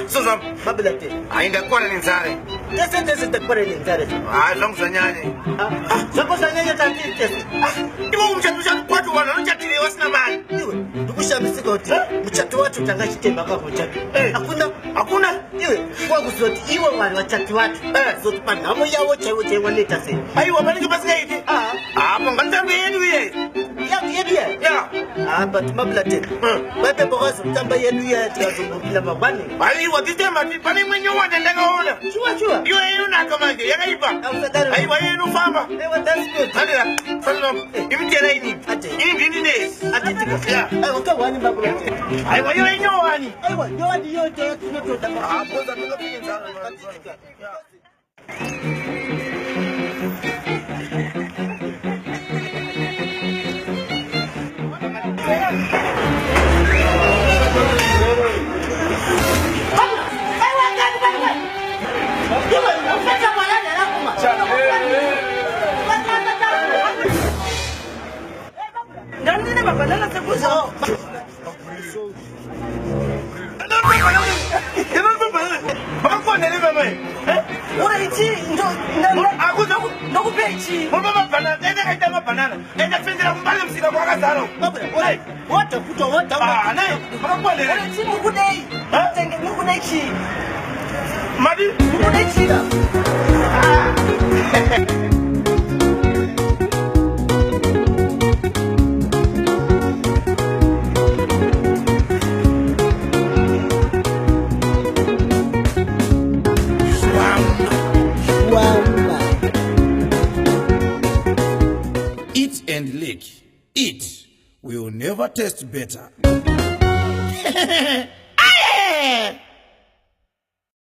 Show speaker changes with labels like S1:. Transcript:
S1: Sasa
S2: Mabilate.
S1: ainda kwa ni nzare.
S2: Tese takwara ni nzare.
S1: Zongo sanyanye.
S2: Zongo sanyanye tati tese.
S1: Ibo mchatusha kwatu wana nochatile wasina mali.
S2: Iwe dukusha msika oti. Mchatu watu tangachi temba kwa mchatu. Hakuna iwe kwa kuzoti iwe wali wachatu watu. Zoti panamo yawo chewe netase.
S1: Aiwa manike basika hivi. Hapo nganzabe yenu ye.
S2: Ya. But mabilate. Wewe bogazo tamba yenu ya tikazungukila mabani.
S1: Aiwa ditema pani mwenye wanda ndakaona.
S2: Chua.
S1: Yenu nakamaje yakaipa. Aiwa yenu famba.
S2: That's good.
S1: Hadira. Sallam. Imtera ini. Ini days.
S2: Atitika.
S1: Ya.
S2: Aiwa wani mabilate.
S1: Aiwa yenu wani.
S2: Aiwa yoni yote tunotoka.
S1: Hapo za tukafika sana. Ya.
S3: Eat and lick. Eat will never taste better.